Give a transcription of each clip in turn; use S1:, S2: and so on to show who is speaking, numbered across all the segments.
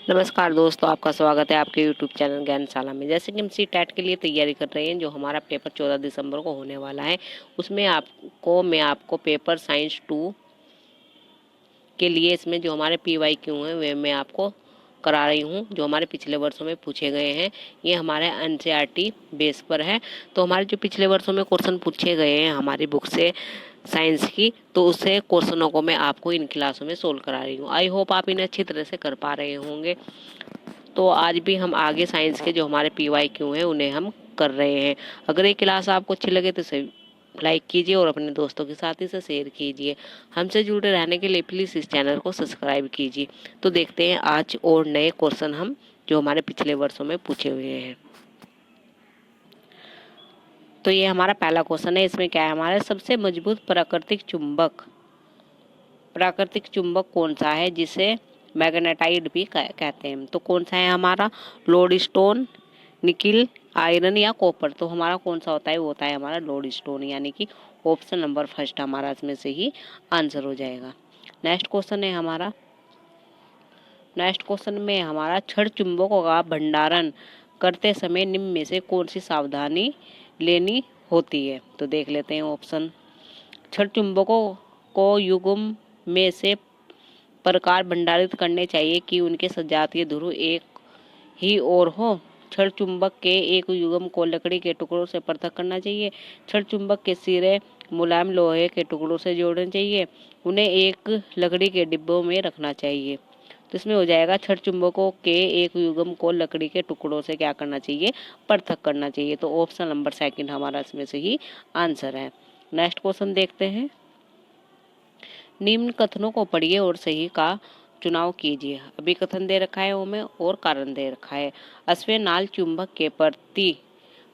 S1: नमस्कार दोस्तों, आपका स्वागत है आपके यूट्यूब चैनल ज्ञानशाला में। जैसे कि हम सी टेट के लिए तैयारी कर रहे हैं, जो हमारा पेपर 14 दिसंबर को होने वाला है, उसमें मैं आपको पेपर साइंस 2 के लिए इसमें जो हमारे PYQ हैं वे मैं आपको करा रही हूँ, जो हमारे पिछले वर्षों में पूछे गए हैं। ये हमारे NCERT बेस पर है। तो हमारे जो पिछले वर्षों में क्वेश्चन पूछे गए हैं हमारी बुक से साइंस की, तो उससे क्वेश्चनों को मैं आपको इन क्लासों में सोल्व करा रही हूँ। आई होप आप इन्हें अच्छी तरह से कर पा रहे होंगे। तो आज भी हम आगे साइंस के जो हमारे PYQ हैं उन्हें हम कर रहे हैं। अगर ये क्लास आपको अच्छी लगे तो इसे लाइक कीजिए और अपने दोस्तों के साथ इसे शेयर कीजिए। हमसे जुड़े रहने के लिए प्लीज़ इस चैनल को सब्सक्राइब कीजिए। तो देखते हैं आज और नए क्वेश्चन हम जो हमारे पिछले वर्षों में पूछे हुए हैं। तो ये हमारा पहला क्वेश्चन है। इसमें क्या है, हमारे सबसे मजबूत प्राकृतिक चुंबक कौन सा है जिसे मैग्नेटाइट भी कहते हैं। तो कौन सा है हमारा, लोडस्टोन, निकिल, आयरन या कॉपर। तो हमारा कौन सा होता है, वो होता है हमारा लोडस्टोन, यानी कि ऑप्शन नंबर फर्स्ट हमारा इसमें से ही आंसर हो जाएगा। नेक्स्ट क्वेश्चन में हमारा छड़ चुंबकों का भंडारण करते समय निम्न में से कौन सी सावधानी लेनी होती है। तो देख लेते हैं ऑप्शन। छड़ चुंबकों को युग्म में से प्रकार भंडारित करने चाहिए कि उनके सजातीय ध्रुव एक ही और हो। छड़ चुंबक के एक युग्म को लकड़ी के टुकड़ों से पृथक करना चाहिए। छड़ चुंबक के सिरे मुलायम लोहे के टुकड़ों से जोड़ने चाहिए। उन्हें एक लकड़ी के डिब्बों में रखना चाहिए। तो इसमें हो जाएगा, छड़ चुंबकों के एक युग्म को लकड़ी के टुकड़ों से क्या करना चाहिए, पृथक करना चाहिए। तो ऑप्शन नंबर सेकंड हमारा इसमें से ही आंसर है। नेक्स्ट क्वेश्चन देखते हैं। निम्न कथनों को पढ़िए और सही का चुनाव कीजिए। अभी कथन दे रखा है हमें और कारण दे रखा है। अश्वेनाल चुंबक के प्रति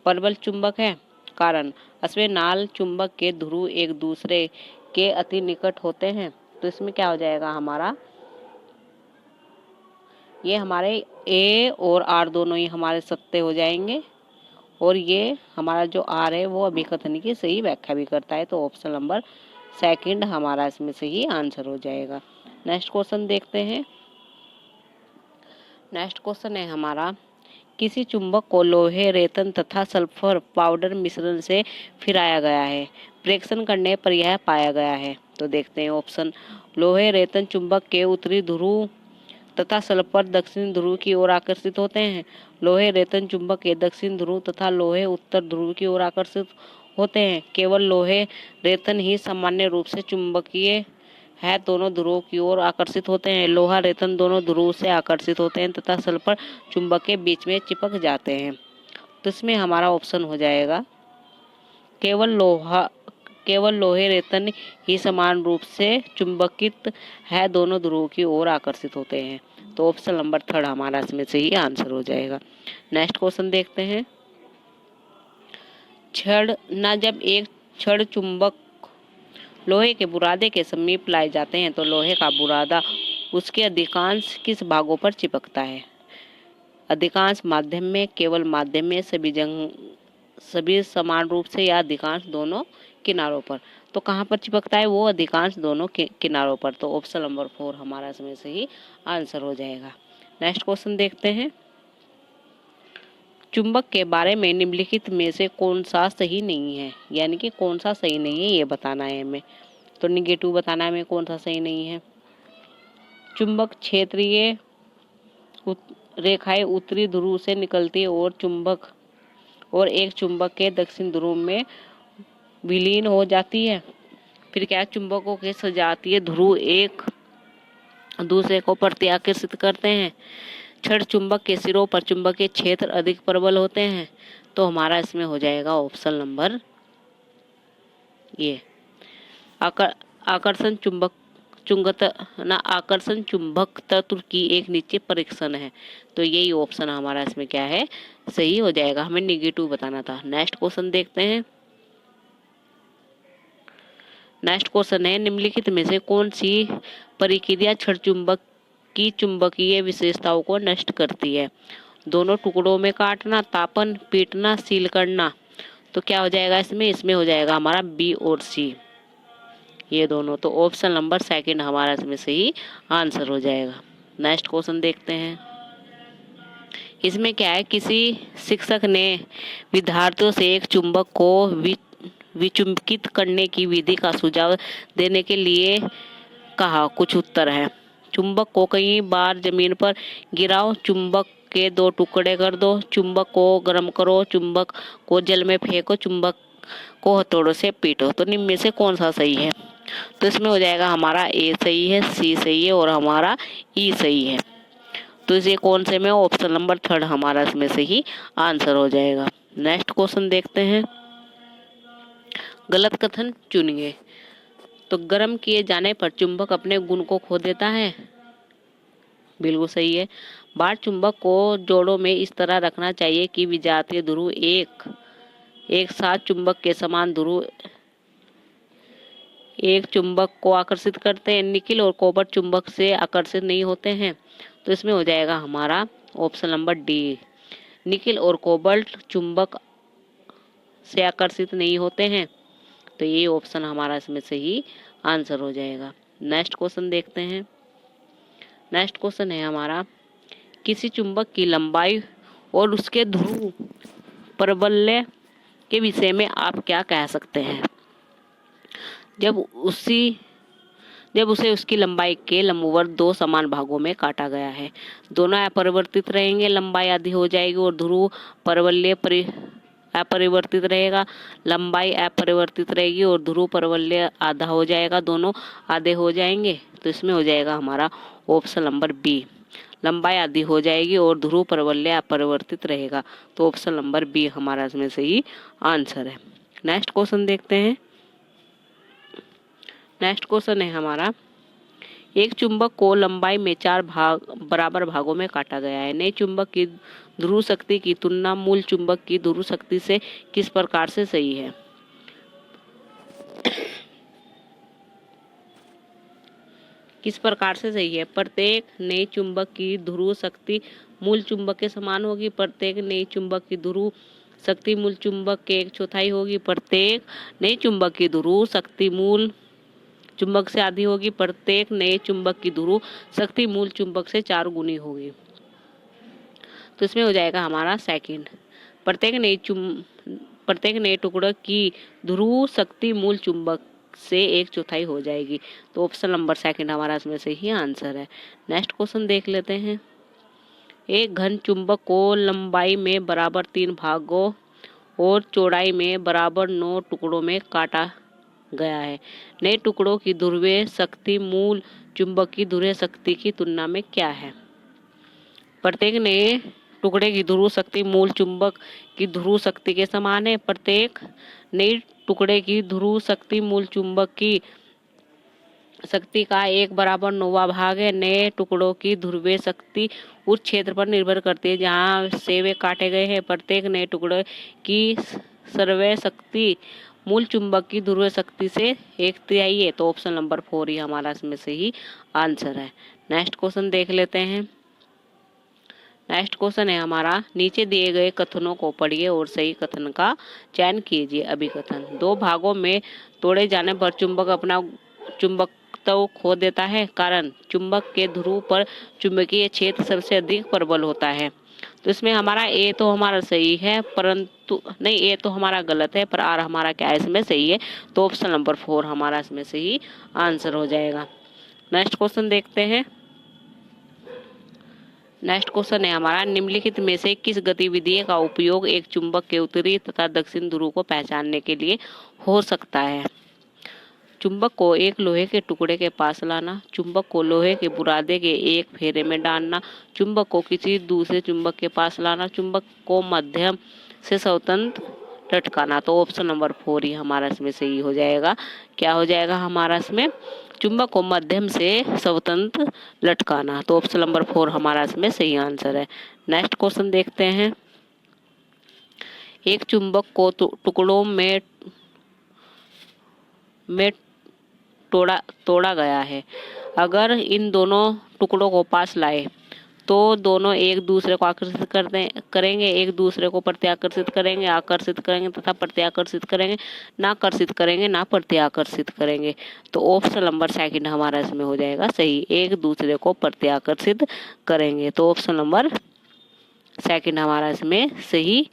S1: प्रबल चुंबक है। कारण, अश्वेनाल चुंबक के ध्रुव एक दूसरे के अति निकट होते हैं। तो इसमें क्या हो जाएगा हमारा, ये हमारे A और R दोनों ही हमारे सत्य हो जाएंगे, और ये हमारा जो R है वो अभिकथन की सही व्याख्या भी करता है। तो ऑप्शन नंबर सेकंड हमारा इसमें से ही आंसर हो जाएगा। नेक्स्ट क्वेश्चन देखते हैं। नेक्स्ट क्वेश्चन है हमारा, किसी चुंबक को लोहे, रेतन तथा सल्फर पाउडर मिश्रण से फिराया गया है, प्रेक्षण करने पर यह पाया गया है। तो देखते हैं ऑप्शन। लोहे रेतन चुंबक के उत्तरी ध्रुव तथा सल्फर दक्षिण ध्रुव की ओर आकर्षित होते हैं। लोहे रेतन चुंबक के दक्षिण ध्रुव तथा लोहे उत्तर ध्रुव की ओर आकर्षित होते हैं। केवल लोहे रेतन ही सामान्य रूप से चुंबकीय है, दोनों ध्रुवों की ओर आकर्षित होते हैं। लोहा रेतन दोनों ध्रुव से आकर्षित होते हैं तथा सल्फर चुंबक के बीच में चिपक जाते हैं। तो इसमें हमारा ऑप्शन हो जाएगा, केवल लोहे रेतन ही समान रूप से चुंबकित है, दोनों ध्रुवों की ओर आकर्षित होते हैं। तो ऑप्शन नंबर थर्ड हमारा इसमें से ही आंसर हो जाएगा। नेक्स्ट क्वेश्चन देखते हैं। जब एक छड़ चुंबक लोहे के बुरादे के समीप लाए जाते हैं तो लोहे का बुरादा उसके अधिकांश किस भागों पर चिपकता है। अधिकांश माध्यम में, केवल माध्यम में, सभी समान रूप से, या अधिकांश दोनों किनारों पर। तो कहाँ पर चिपकता है वो, अधिकांश दोनों किनारों पर। तो ऑप्शन नंबर 4 हमारा इसमें से ही आंसर हो जाएगा। नेक्स्ट क्वेश्चन देखते हैं। चुंबक के बारे में निम्नलिखित में से कौन सा सही नहीं है, यानी कि कौन सा सही नहीं है ये बताना है हमें। तो निगेटिव बताना है हमें कौन सा सही नहीं है। चुंबक क्षेत्रीय रेखाएं उत्तरी ध्रुव से निकलती है और एक चुंबक के दक्षिण ध्रुव में विलीन हो जाती है। फिर क्या, चुंबकों के सजातीय ध्रुव एक दूसरे को प्रत्याकर्षित करते हैं। छड़ चुंबक के सिरों पर चुंबकीय क्षेत्र अधिक प्रबल होते हैं। तो हमारा इसमें हो जाएगा ऑप्शन नंबर ये। आकर्षण चुंबक तत्व की एक निश्चित परीक्षण है। तो यही ऑप्शन हमारा इसमें क्या है, सही हो जाएगा। हमें निगेटिव बताना था। नेक्स्ट क्वेश्चन देखते हैं। नेक्स्ट क्वेश्चन है, निम्नलिखित में से कौन सी प्रक्रिया छड़ चुंबक की चुंबकीय विशेषताओं को नष्ट करती है। दोनों टुकड़ों में काटना, तापन, पीटना, सील करना। तो क्या हो जाएगा इसमें हो जाएगा हमारा B और C, ये दोनों। तो ऑप्शन नंबर सेकंड हमारा इसमें से ही आंसर हो जाएगा। नेक्स्ट क्वेश्चन देखते हैं। इसमें क्या है, किसी शिक्षक ने विद्यार्थियों से एक चुंबक को विचुंबकित करने की विधि का सुझाव देने के लिए कहा। कुछ उत्तर है। चुंबक को कई बार जमीन पर गिराओ, चुंबक के 2 टुकड़े कर दो, चुंबक को गर्म करो, चुंबक को जल में फेंको, चुंबक को हथौड़ों से पीटो। तो निम्न में से कौन सा सही है? तो इसमें हो जाएगा हमारा ए सही है, सी सही है और हमारा ई सही है। तो इसे कौन से में, ऑप्शन नंबर 3 हमारा इसमें से ही आंसर हो जाएगा। नेक्स्ट क्वेश्चन देखते हैं। गलत कथन चुनिए। तो गर्म किए जाने पर चुंबक अपने गुण को खो देता है, बिल्कुल सही है। बार चुंबक को जोड़ों में इस तरह रखना चाहिए कि विजातीय ध्रुव एक साथ चुंबक के समान ध्रुव एक चुंबक को आकर्षित करते हैं। निकिल और कोबाल्ट चुंबक से आकर्षित नहीं होते हैं। तो इसमें हो जाएगा हमारा ऑप्शन नंबर डी, निकिल और कोबाल्ट चुंबक से आकर्षित नहीं होते हैं। तो ये ऑप्शन हमारा इसमें सही आंसर हो जाएगा। नेक्स्ट क्वेश्चन देखते हैं। नेक्स्ट क्वेश्चन है हमारा, किसी चुंबक की लंबाई और उसके ध्रुव प्राबल्य के विषय में आप क्या कह सकते हैं? जब उसे उसकी लंबाई के लंबवत 2 समान भागों में काटा गया है, दोनों अपरिवर्तित रहेंगे, लंबाई आधी हो जाएगी और ध्रुव प्राबल्य अपरिवर्तित रहेगा। लंबाई अपरिवर्तित रहेगी और ध्रुव प्राबल्य आधा हो जाएगा, दोनों आधे हो जाएंगे। तो इसमें हो जाएगा हमारा ऑप्शन नंबर बी, लंबाई आधी हो जाएगी और ध्रुव प्राबल्य अपरिवर्तित रहेगा। तो ऑप्शन नंबर बी हमारा इसमें सही आंसर है। नेक्स्ट क्वेश्चन देखते हैं। नेक्स्ट क्वेश्चन है हमारा, एक चुंबक को लंबाई में 4 बराबर भागों में काटा गया है। नए चुंबक की ध्रुव शक्ति की तुलना मूल चुंबक की ध्रुव शक्ति से किस प्रकार से सही है? किस प्रकार से सही है? प्रत्येक नए चुंबक की ध्रुव शक्ति मूल चुंबक के समान होगी। प्रत्येक नए चुंबक की ध्रुव शक्ति मूल चुंबक के 1/4 होगी। प्रत्येक नए चुंबक की ध्रुव शक्ति मूल चुंबक से आधी होगी। प्रत्येक नए चुंबक की ध्रुव शक्ति मूल चुंबक से 4 गुनी होगी। तो इसमें हो जाएगा हमारा सेकंड, प्रत्येक नए टुकड़े की ध्रुव शक्ति मूल चुंबक से 1/4 हो जाएगी। तो ऑप्शन नंबर सेकंड हमारा इसमें से ही आंसर है। नेक्स्ट क्वेश्चन देख लेते हैं। एक घन चुंबक को लंबाई में बराबर 3 भागों और चौड़ाई में बराबर 9 टुकड़ों में काटा गया है। नए टुकड़ों की ध्रुवीय शक्ति मूल चुंबक की ध्रुवीय शक्ति की तुलना में क्या है? प्रत्येक नए टुकड़े की ध्रुव शक्ति मूल चुंबक की ध्रुव शक्ति के समान है। प्रत्येक नए टुकड़े की ध्रुव शक्ति मूल चुंबक की शक्ति का 1/9वां भाग है। नए टुकड़ों की ध्रुवीय शक्ति उस क्षेत्र पर निर्भर करती है जहां से वे काटे गए हैं। प्रत्येक नए टुकड़े की सर्वय शक्ति मूल चुंबक की ध्रुवीय शक्ति से 1/3 है। तो ऑप्शन नंबर 4 ही हमारा इसमें से ही आंसर है। नेक्स्ट क्वेश्चन देख लेते हैं। नेक्स्ट क्वेश्चन है हमारा, नीचे दिए गए कथनों को पढ़िए और सही कथन का चयन कीजिए। अभिकथन, 2 भागों में तोड़े जाने पर चुंबक अपना चुंबकत्व खो देता है। कारण, चुंबक के ध्रुव पर चुंबकीय क्षेत्र सबसे अधिक प्रबल होता है। तो इसमें हमारा ए तो हमारा सही है, परंतु नहीं, ए तो हमारा गलत है, पर आर हमारा क्या है इसमें सही है। तो ऑप्शन नंबर 4 हमारा इसमें सही आंसर हो जाएगा। नेक्स्ट क्वेश्चन देखते हैं। नेक्स्ट क्वेश्चन है हमारा, निम्नलिखित में से किस गतिविधि का उपयोग एक चुंबक के उत्तरी तथा दक्षिण ध्रुव को पहचानने के लिए हो सकता है? चुंबक को एक लोहे के टुकड़े के पास लाना, चुंबक को लोहे के बुरादे के एक फेरे में डालना, चुंबक को किसी दूसरे चुंबक के पास लाना, चुंबक को मध्यम से स्वतंत्र लटकाना। तो ऑप्शन नंबर 4 ही हमारा इसमें सही हो जाएगा। क्या हो जाएगा हमारा इसमें? चुंबक को मध्यम से स्वतंत्र लटकाना। तो ऑप्शन नंबर 4 हमारा इसमें सही आंसर है। नेक्स्ट क्वेश्चन देखते हैं। एक चुंबक को टुकड़ों में तोड़ा गया है। अगर इन दोनों टुकड़ों को पास लाए तो दोनों एक दूसरे को आकर्षित करेंगे, एक दूसरे को प्रत्याकर्षित करेंगे, आकर्षित करेंगे तथा प्रत्याकर्षित करेंगे, नाकर्षित करेंगे, ना प्रत्याकर्षित करेंगे। तो ऑप्शन नंबर सेकंड हमारा इसमें हो जाएगा सही, एक दूसरे को प्रत्याकर्षित करेंगे। तो ऑप्शन नंबर सेकंड हमारा इसमें सही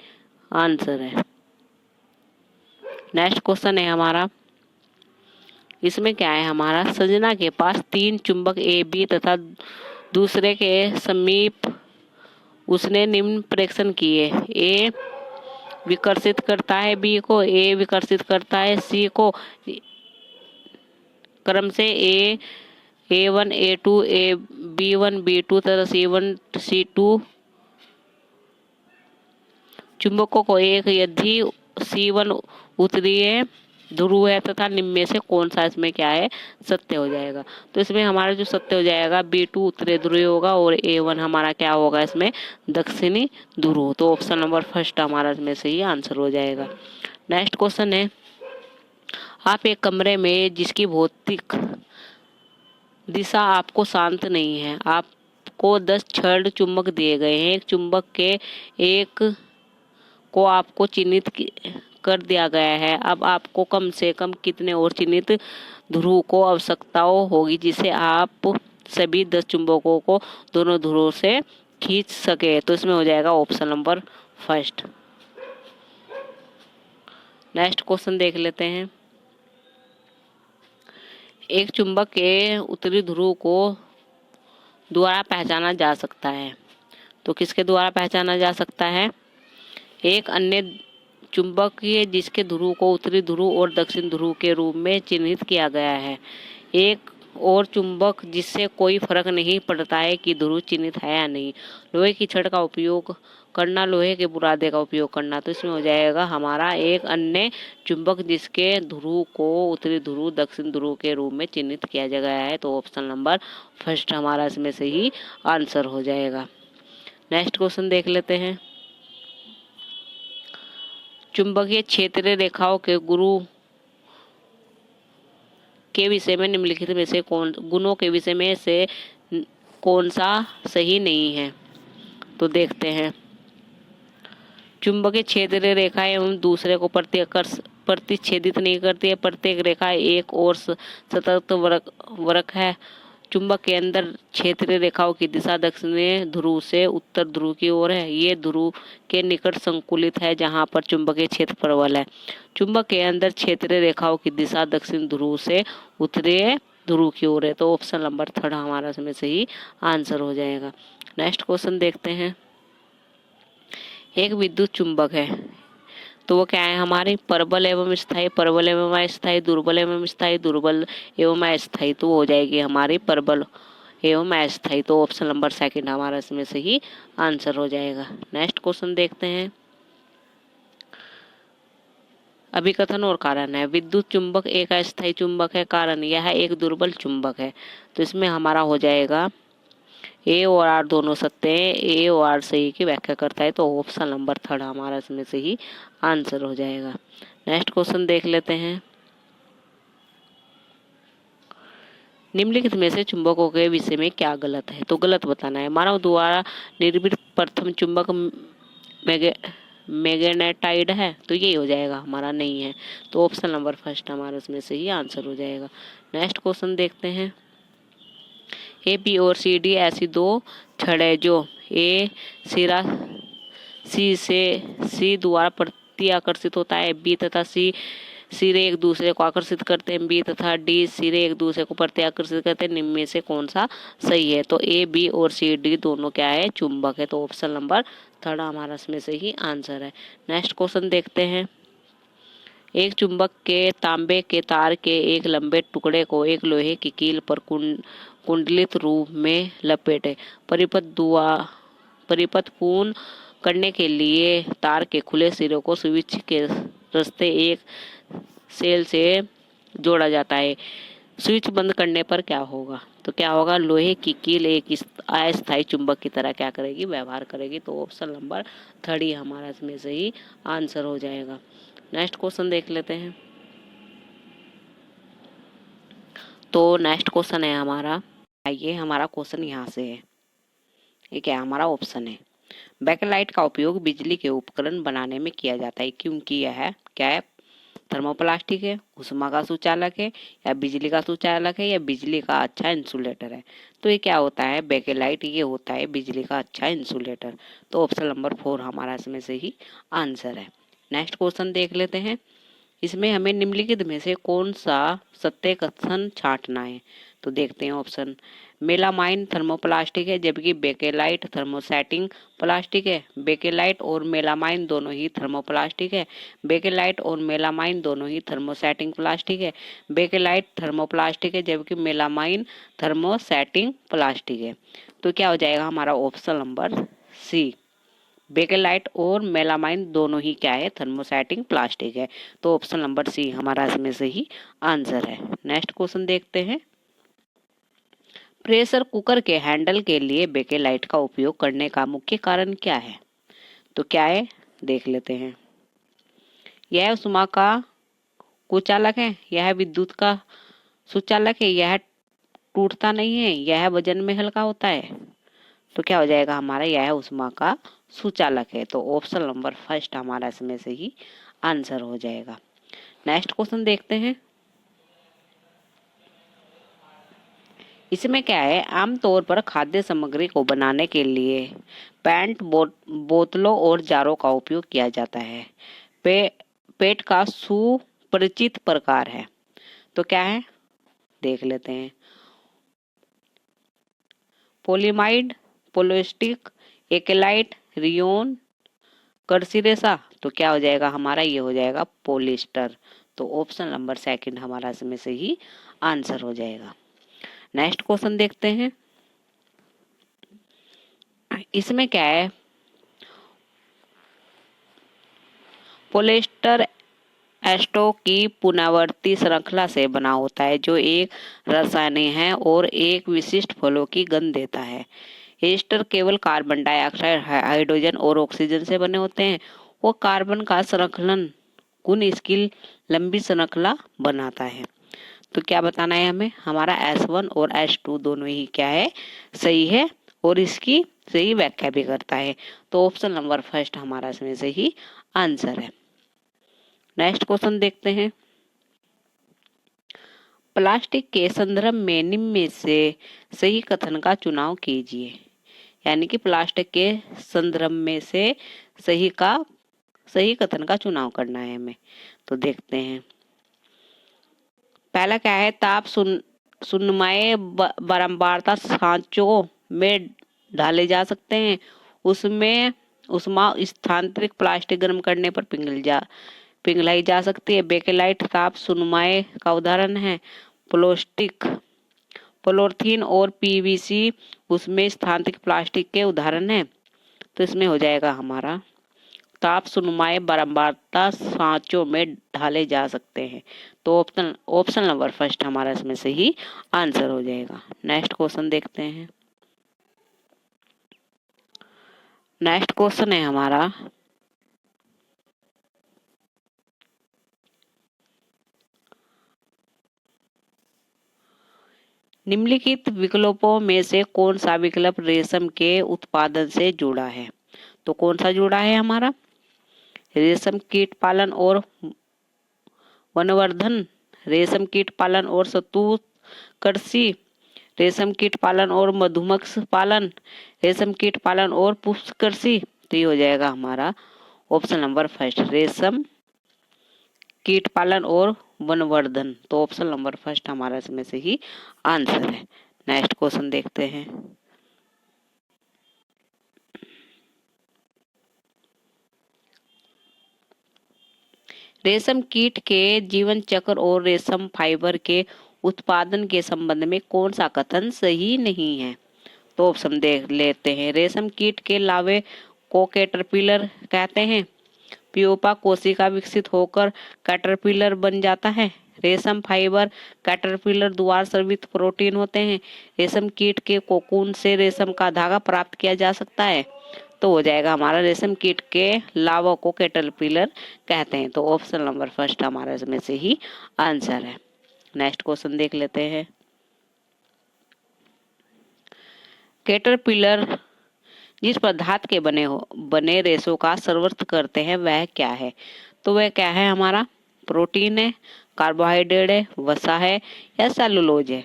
S1: आंसर है। नेक्स्ट क्वेश्चन है हमारा, इसमें क्या है हमारा, संजना के पास 3 चुंबक ए बी तथा दूसरे के समीप उसने निम्न परीक्षण किए। ए विकर्षित करता है बी को, ए विकर्षित करता है सी को, क्रम से A1 A2 B1 B2 तथा C1 C2 चुंबकों को एक यदि C1 उत्तरीय ध्रुव है तथा निम्न में से कौन सा इसमें क्या है सत्य हो जाएगा। तो इसमें हमारा जो सत्य हो जाएगा B2 उत्तरी ध्रुव होगा और A1 हमारा क्या होगा इसमें दक्षिणी ध्रुव। तो ऑप्शन नंबर फर्स्ट हमारा इसमें सही आंसर हो जाएगा। नेक्स्ट क्वेश्चन है, आप एक कमरे में जिसकी भौतिक दिशा आपको शांत नहीं है, आपको 10 छड़ चुंबक दिए गए हैं। एक चुंबक के एक को आपको चिन्हित कर दिया गया है। अब आपको कम से कम कितने और चिन्हित ध्रुव को आवश्यकताओं होगी जिसे आप सभी 10 चुंबकों को दोनों ध्रुवों से खींच सके। तो इसमें हो जाएगा option number first. Next question देख लेते हैं, एक चुंबक के उत्तरी ध्रुव को द्वारा पहचाना जा सकता है। तो किसके द्वारा पहचाना जा सकता है, एक अन्य चुंबकीय जिसके ध्रुव को उत्तरी ध्रुव और दक्षिण ध्रुव के रूप में चिन्हित किया गया है। एक और चुंबक जिससे कोई फर्क नहीं पड़ता है कि ध्रुव चिन्हित है या नहीं। लोहे की छड़ का उपयोग करना, लोहे के बुरादे का उपयोग करना। तो इसमें हो जाएगा हमारा एक अन्य चुंबक जिसके ध्रुव को उत्तरी ध्रुव दक्षिण ध्रुव के रूप में चिन्हित किया गया है। तो ऑप्शन नंबर फर्स्ट हमारा इसमें सही आंसर हो जाएगा। नेक्स्ट क्वेश्चन देख लेते हैं, चुंबकीय क्षेत्रीय रेखाओं के गुरु के विषय में निम्नलिखित में से गुणों के विषय में से कौन सा सही नहीं है। तो देखते हैं, चुंबकीय क्षेत्रीय रेखा एवं दूसरे को प्रतिच्छेदित नहीं करती है। प्रत्येक रेखा एक और सतत वक्र है। चुंबक के अंदर क्षेत्रीय रेखाओं की दिशा दक्षिणी ध्रुव से उत्तर ध्रुव की ओर है। ये ध्रुव के निकट संकुलित है जहां पर चुंबकीय क्षेत्र प्रबल है। चुंबक के अंदर क्षेत्रीय रेखाओं की दिशा दक्षिण ध्रुव से उत्तरी ध्रुव की ओर है। तो ऑप्शन नंबर थर्ड हमारा इसमें सही आंसर हो जाएगा। नेक्स्ट क्वेश्चन देखते हैं, एक विद्युत चुंबक है तो वो क्या है हमारे प्रबल एवं स्थायी, प्रबल एवं अस्थायी, दुर्बल एवं स्थायी, दुर्बल एवं अस्थायी। तो हो जाएगी हमारी प्रबल एवं अस्थायी। तो ऑप्शन नंबर सेकंड हमारा इसमें सही आंसर हो जाएगा। नेक्स्ट क्वेश्चन देखते हैं, अभिकथन और कारण है। विद्युत चुंबक एक अस्थायी चुंबक है, कारण यह एक दुर्बल चुंबक है। तो इसमें हमारा हो जाएगा ए और आर दोनों सत्य हैं, ए और आर सही की व्याख्या करता है। तो ऑप्शन नंबर थर्ड हमारा इसमें सही आंसर हो जाएगा। नेक्स्ट क्वेश्चन देख लेते हैं, निम्नलिखित में से चुंबकों के विषय में क्या गलत है। तो गलत बताना है। मानव द्वारा निर्मित प्रथम चुंबक मैग्नेटाइड है। तो ये हो जाएगा हमारा नहीं है। तो ऑप्शन नंबर फर्स्ट हमारा इसमें सही आंसर हो जाएगा। नेक्स्ट क्वेश्चन देखते हैं, ए बी और सी डी ऐसी दो छड़ है जो ए सिरा सी से सी द्वारा प्रति आकर्षित होता है। बी तथा सी सिरे एक दूसरे को आकर्षित करते हैं। बी तथा डी सिरे एक दूसरे को प्रति आकर्षित करते हैं। निम्न में से कौन सा सही है। तो ए बी और सी डी दोनों क्या है चुंबक है। तो ऑप्शन नंबर थर्ड हमारा इसमें सही आंसर है। नेक्स्ट क्वेश्चन देखते हैं, एक चुंबक के तांबे के तार के एक लंबे टुकड़े को एक लोहे की कील पर कुंडलित रूप में लपेटे। परिपथ पूर्ण करने के लिए तार के खुले सिरे को स्विच के रास्ते एक सेल से जोड़ा जाता है। स्विच बंद करने पर क्या होगा। तो क्या होगा, लोहे की कील एक अस्थायी चुंबक की तरह क्या करेगी, व्यवहार करेगी। तो ऑप्शन नंबर थर्ड ही हमारा इसमें सही आंसर हो जाएगा। नेक्स्ट क्वेश्चन देख लेते हैं, तो नेक्स्ट क्वेश्चन है हमारा, ये हमारा क्वेश्चन यहाँ से है, ये क्या हमारा ऑप्शन है, बैकलाइट का उपयोग बिजली के उपकरण बनाने में किया जाता है क्योंकि यह क्या है थर्मोप्लास्टिक है, उष्मा का सुचालक है, या बिजली का सुचालक है, या बिजली का अच्छा इंसुलेटर है। तो ये क्या होता है, बेकेलाइट, ये होता है बिजली का अच्छा इंसुलेटर। तो ऑप्शन नंबर 4 हमारा इसमें से ही आंसर है। नेक्स्ट क्वेश्चन देख लेते हैं। इसमें हमें निम्नलिखित में से कौन सा सत्य कथन छांटना है। तो देखते हैं ऑप्शन। मेलामाइन थर्मोप्लास्टिक है, जबकि बेकेलाइट थर्मोसेटिंग प्लास्टिक है। बेकेलाइट और मेलामाइन दोनों ही थर्मोप्लास्टिक है। बेकेलाइट और मेलामाइन दोनों ही थर्मोसेटिंग प्लास्टिक है। बेकेलाइट थर्मोप्लास्टिक है, जबकि मेलामाइन थर्मोसेटिंग प्लास्टिक है। तो क्या हो जाएगा हमारा ऑप्शन नंबर सी। बेकेलाइट और मेलामाइन दोनों ही क्या है, थर्मोसेटिंग प्लास्टिक है। तो ऑप्शन नंबर सी हमारा इसमें से ही आंसर है। नेक्स्ट क्वेश्चन देखते हैं। प्रेशर कुकर के हैंडल के लिए बेकेलाइट का उपयोग करने का मुख्य कारण क्या है। तो क्या है, देख लेते हैं। यह उष्मा का कुचालक है, यह विद्युत का सुचालक है, यह टूटता नहीं है, यह वजन में हल्का होता है। तो क्या हो जाएगा हमारा, यह उष्मा का सुचालक है। तो ऑप्शन नंबर फर्स्ट हमारा इसमें से ही आंसर हो जाएगा। नेक्स्ट क्वेश्चन देखते हैं। इसमें क्या है, आमतौर पर खाद्य सामग्री को बनाने के लिए पेंट बोतलों और जारों का उपयोग किया जाता है। पेट का सुपरिचित प्रकार है। तो क्या है, देख लेते हैं। पॉलीमाइड, पोलिस्टिक, एकेलाइट, रियोन, कर्सी रेशा। तो क्या हो जाएगा हमारा, ये हो जाएगा पोलिस्टर। तो ऑप्शन नंबर सेकंड हमारा इसमें से ही आंसर हो जाएगा। नेक्स्ट क्वेश्चन देखते हैं। इसमें क्या है, पोलिस्टर एस्टो की पुनरावर्ती श्रृंखला से बना होता है, जो एक रसायन है और एक विशिष्ट फलों की गंध देता है। एस्टर केवल कार्बन डाइऑक्साइड, हाइड्रोजन और ऑक्सीजन से बने होते हैं। वो कार्बन का श्रृंखलन गुण इसकी लंबी श्रृंखला बनाता है। तो क्या बताना है हमें, हमारा S1 और S2 दोनों ही क्या है, सही है, और इसकी सही व्याख्या भी करता है। तो ऑप्शन नंबर फर्स्ट हमारा इसमें से ही आंसर है। नेक्स्ट क्वेश्चन देखते हैं। प्लास्टिक के संदर्भ में निम्न में से सही कथन का चुनाव कीजिए। यानी कि प्लास्टिक के संदर्भ में से सही कथन का चुनाव करना है हमें। तो देखते हैं। पहला क्या है, ताप सुनमय बारंबारता सांचों में ढाले जा सकते हैं। उसमें उष्मा स्थानांतरित प्लास्टिक गर्म करने पर पिघलाई जा सकती है। बेकेलाइट ताप सुनमय का उदाहरण है। प्लास्टिक, पॉलीथीन और पीवीसी उसमें स्थानांतरित प्लास्टिक के उदाहरण है। तो इसमें हो जाएगा हमारा, ताप सुनमय बारंबारता सांचों में ढाले जा सकते हैं। तो ऑप्शन नंबर फर्स्ट हमारा इसमें से ही आंसर हो जाएगा। नेक्स्ट क्वेश्चन देखते हैं। नेक्स्ट क्वेश्चन है हमारा, निम्नलिखित विकल्पों में से कौन सा विकल्प रेशम के उत्पादन से जुड़ा है। तो कौन सा जुड़ा है हमारा, रेशम कीट पालन और वनवर्धन, रेशम कीट पालन और शहतूत कृषि, रेशम कीट पालन और मधुमक्खी पालन, रेशम कीट पालन और पुष्प कृषि। तो ये हो जाएगा हमारा ऑप्शन नंबर फर्स्ट, रेशम कीट पालन और वनवर्धन। तो ऑप्शन नंबर फर्स्ट हमारा इसमें से ही आंसर है। नेक्स्ट क्वेश्चन देखते हैं। रेशम कीट के जीवन चक्र और रेशम फाइबर के उत्पादन के संबंध में कौन सा कथन सही नहीं है। तो ऑप्शन देख लेते हैं। रेशम कीट के लावे को कैटरपिलर कहते हैं। प्यूपा कोशिका विकसित होकर कैटरपिलर बन जाता है। रेशम फाइबर कैटरपिलर द्वारा स्रावित प्रोटीन होते हैं। रेशम कीट के कोकून से रेशम का धागा प्राप्त किया जा सकता है। तो हो जाएगा हमारा, रेशम कीट के लावा को कैटरपिलर कहते हैं। तो ऑप्शन नंबर फर्स्ट हमारा इसमें से ही आंसर है। नेक्स्ट क्वेश्चन देख लेते हैं। कैटरपिलर जिस पदार्थ के बने रेशों का सर्वस्व करते हैं वह क्या है। तो वह क्या है हमारा, प्रोटीन है, कार्बोहाइड्रेट है, वसा है या सेलुलोज है?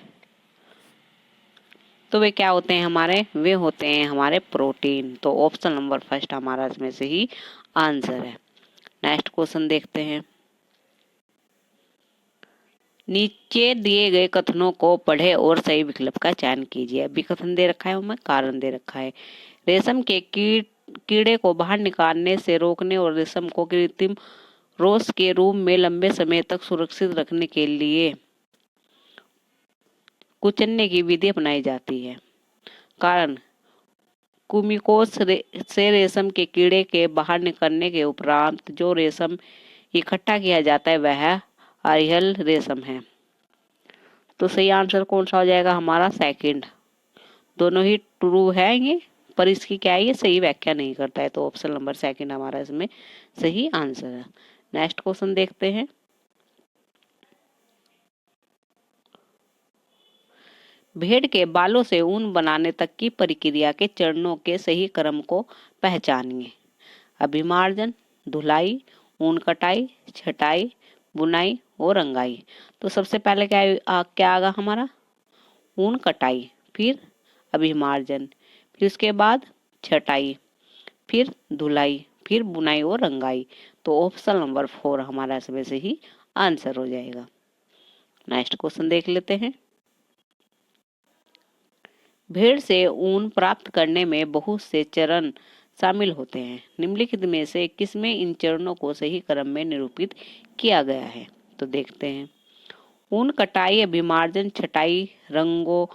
S1: तो वे क्या होते हैं हमारे? वे होते हैं हमारे प्रोटीन। तो ऑप्शन नंबर फर्स्ट हमारा इसमें से ही आंसर है। नेक्स्ट क्वेश्चन देखते हैं। नीचे दिए गए कथनों को पढ़े और सही विकल्प का चयन कीजिए। अभी कथन दे रखा है, हमें कारण दे रखा है। रेशम के कीड़े को बाहर निकालने से रोकने और रेशम को कृत्रिम रोस के रूप में लंबे समय तक सुरक्षित रखने के लिए कुचलने की विधि अपनाई जाती है। कारण, कुमिकोस से रेशम के कीड़े के बाहर निकलने के उपरांत जो रेशम इकट्ठा किया जाता है वह अरियल रेशम है। तो सही आंसर कौन सा हो जाएगा हमारा? सेकंड। दोनों ही ट्रू है ये, पर इसकी क्या है, ये सही व्याख्या नहीं करता है। तो ऑप्शन नंबर सेकंड हमारा इसमें सही आंसर है। नेक्स्ट क्वेश्चन देखते हैं। भेड़ के बालों से ऊन बनाने तक की प्रक्रिया के चरणों के सही क्रम को पहचानिए। अभिमार्जन, धुलाई, ऊन कटाई, छटाई, बुनाई और रंगाई। तो सबसे पहले क्या आगा हमारा? ऊन कटाई, फिर अभिमार्जन, फिर उसके बाद छटाई, फिर धुलाई, फिर बुनाई और रंगाई। तो ऑप्शन नंबर 4 हमारा इसमें से ही आंसर हो जाएगा। नेक्स्ट क्वेश्चन देख लेते हैं। भेड़ से ऊन प्राप्त करने में बहुत से चरण शामिल होते हैं। निम्नलिखित में से किसमें इन चरणों को सही क्रम में निरूपित किया गया है? तो देखते हैं। ऊन कटाई, अभिमार्जन, छटाई, रंगो,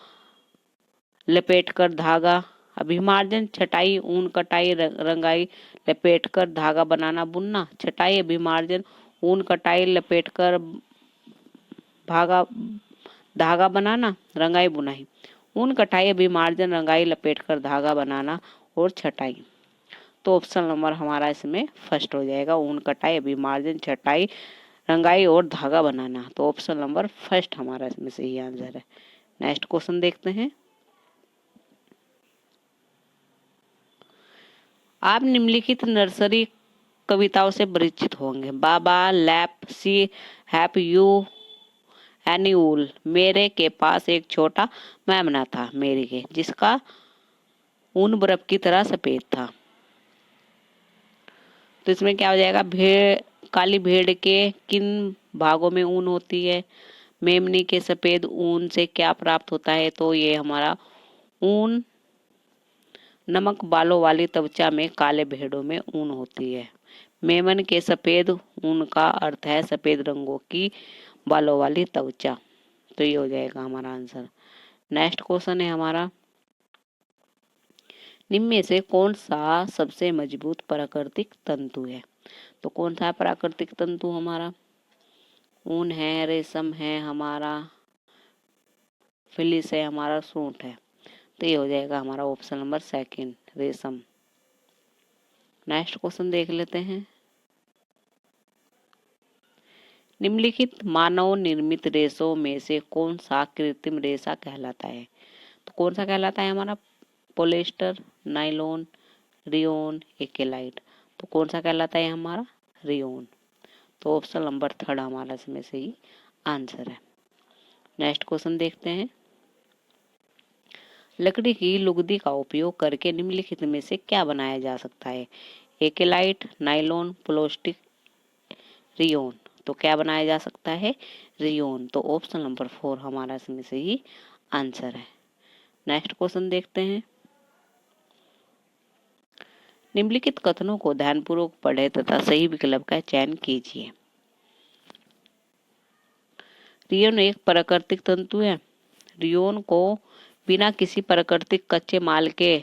S1: लपेटकर धागा। अभिमार्जन, छटाई, ऊन कटाई, रंगाई, लपेटकर धागा बनाना, बुनना। छटाई, अभिमार्जन, ऊन कटाई, लपेटकर धागा बनाना, रंगाई, बुनाई। ऊन कटाई, अभिमार्जन, रंगाई, लपेटकर धागा बनाना और छटाई। तो ऑप्शन नंबर हमारा इसमें फर्स्ट हो जाएगा। ऊन कटाई, अभिमार्जन, छटाई, रंगाई और धागा बनाना। तो ऑप्शन नंबर फर्स्ट हमारा इसमें सही आंसर है। नेक्स्ट क्वेश्चन देखते हैं। आप निम्नलिखित नर्सरी कविताओं से परिचित होंगे। बाबा लैप सी हैप यू एन्यूल। मेरे के पास एक छोटा मेमना था, मेरी के, जिसका ऊन बर्फ की तरह सफेद था। तो इसमें क्या हो जाएगा? काली भेड़ के किन भागों में ऊन होती है? मेमनी के सफेद ऊन से क्या प्राप्त होता है? तो ये हमारा ऊन नमक बालों वाली त्वचा में काले भेड़ों में ऊन होती है। मेमन के सफेद ऊन का अर्थ है सफेद रंगों की बालों वाली त्वचा। तो ये हो जाएगा हमारा आंसर। नेक्स्ट क्वेश्चन है हमारा। निम्न में से कौन सा सबसे मजबूत प्राकृतिक तंतु है? तो कौन सा प्राकृतिक तंतु हमारा? ऊन है, रेशम है, हमारा फिलिस है, हमारा सूट है। तो ये हो जाएगा हमारा ऑप्शन नंबर सेकंड, रेशम। नेक्स्ट क्वेश्चन देख लेते हैं। निम्नलिखित मानव निर्मित रेशों में से कौन सा कृत्रिम रेशा कहलाता है? तो कौन सा कहलाता है हमारा? पोलिएस्टर, नायलॉन, रियोन, एकेलाइट। तो कौन सा कहलाता है हमारा? रियोन। तो ऑप्शन नंबर थर्ड हमारा इसमें से ही आंसर है। नेक्स्ट क्वेश्चन देखते हैं। लकड़ी की लुगदी का उपयोग करके निम्नलिखित में से क्या बनाया जा सकता है? एकेलाइट, नायलॉन, प्लास्टिक, रियोन। तो क्या बनाया जा सकता है? रियोन। तो ऑप्शन नंबर 4 हमारा इसमें से ही आंसर है। नेक्स्ट क्वेश्चन देखते हैं। निम्नलिखित कथनों को ध्यानपूर्वक पढ़े तथा सही विकल्प का चयन कीजिए। रियोन एक प्राकृतिक तंतु है। रियोन को बिना किसी प्राकृतिक कच्चे माल के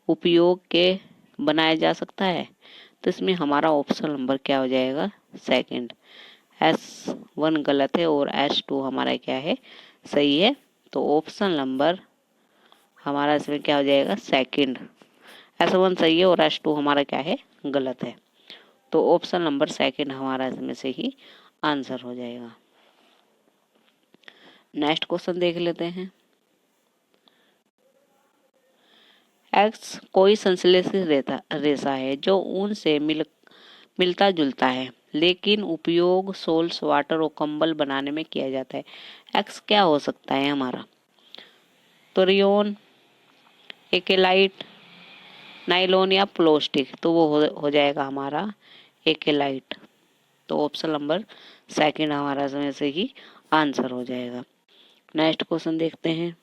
S1: उपयोग के बनाया जा सकता है। तो इसमें हमारा ऑप्शन नंबर क्या हो जाएगा? सेकंड। S1 गलत है और S2 हमारा क्या है? सही है। तो ऑप्शन नंबर हमारा इसमें क्या हो जाएगा? सेकंड। S1 सही है और S2 हमारा क्या है? गलत है। तो ऑप्शन नंबर सेकंड हमारा इसमें से ही आंसर हो जाएगा। नेक्स्ट क्वेश्चन देख लेते हैं। एक्स कोई संश्लेषित रेशा है जो ऊन से मिलता जुलता है। लेकिन उपयोग सोल्स, वाटर और कंबल बनाने में किया जाता है। एक्स क्या हो सकता है हमारा? तो रेयन, एकेलाइट, नाइलॉन या प्लास्टिक। तो वो हो जाएगा हमारा एकेलाइट। तो ऑप्शन नंबर सेकंड हमारा इसमें से ही आंसर हो जाएगा। नेक्स्ट क्वेश्चन देखते हैं।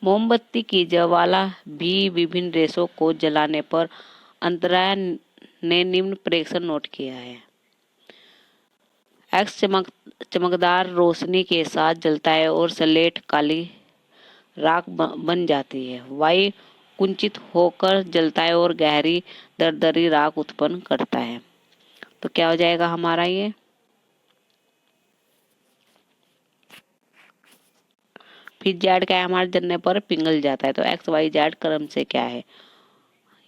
S1: मोमबत्ती की ज्वाला भी विभिन्न रेशों को जलाने पर अंतराय ने निम्न प्रेक्षण नोट किया है। एक्स चमकदार रोशनी के साथ जलता है और स्लेट काली राख बन जाती है। वाई कुंचित होकर जलता है और गहरी दरदरी राख उत्पन्न करता है। तो क्या हो जाएगा हमारा ये? फिर जेड क्या है हमारे जलने पर पिघल जाता है। तो एक्स वाई जेड क्रम से क्या है?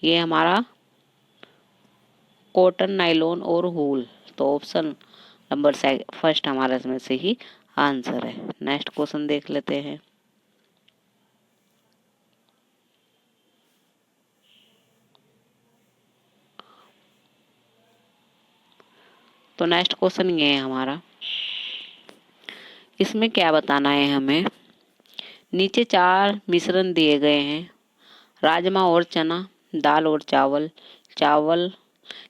S1: ये हमारा कॉटन, नाइलॉन और वूल। तो ऑप्शन नंबर फर्स्ट हमारा इसमें से ही आंसर है। नेक्स्ट क्वेश्चन देख लेते हैं। तो नेक्स्ट क्वेश्चन ये है हमारा, इसमें क्या बताना है हमें? नीचे 4 मिश्रण दिए गए हैं, राजमा और चना, दाल और चावल, चावल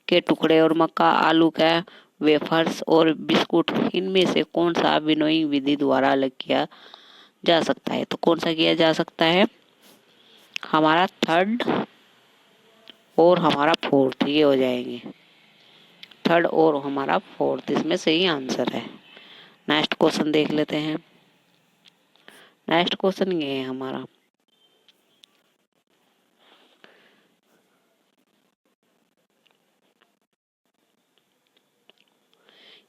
S1: के टुकड़े और मक्का, आलू का वेफर्स और बिस्कुट। इनमें से कौन सा विनोइंग विधि द्वारा अलग किया जा सकता है? तो कौन सा किया जा सकता है? हमारा थर्ड और हमारा फोर्थ, ये हो जाएंगे थर्ड और हमारा फोर्थ, इसमें सही आंसर है। नेक्स्ट क्वेश्चन देख लेते हैं। नेक्स्ट क्वेश्चन ये है हमारा,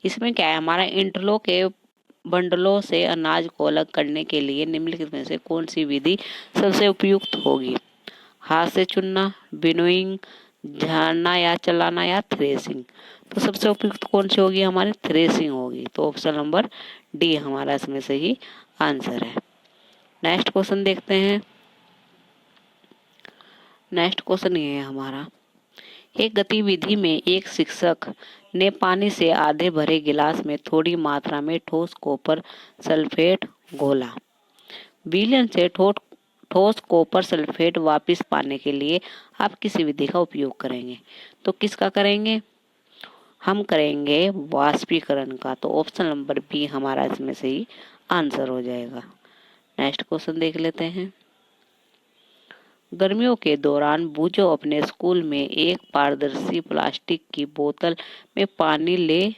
S1: इसमें क्या है हमारा? इंटरलॉक के बंडलों से अनाज को अलग करने के लिए निम्नलिखित में से कौन सी विधि सबसे उपयुक्त होगी? हाथ से चुनना, विनोइंग, झाड़ना या चलाना या थ्रेसिंग। तो सबसे उपयुक्त कौन सी होगी? हमारी थ्रेसिंग होगी। तो ऑप्शन नंबर डी हमारा इसमें से ही आंसर है। नेक्स्ट क्वेश्चन देखते हैं। नेक्स्ट क्वेश्चन ये है हमारा, एक गतिविधि में एक शिक्षक ने पानी से आधे भरे गिलास में थोड़ी मात्रा में ठोस कॉपर सल्फेट घोला। विलयन से ठोस कॉपर सल्फेट वापस पाने के लिए आप किस विधि का उपयोग करेंगे? तो किसका करेंगे? हम करेंगे वाष्पीकरण का। तो ऑप्शन नंबर बी हमारा इसमें से ही आंसर हो जाएगा। नेक्स्ट क्वेश्चन देख लेते हैं। गर्मियों के दौरान बूजो अपने स्कूल में एक पारदर्शी प्लास्टिक की बोतल में पानी ले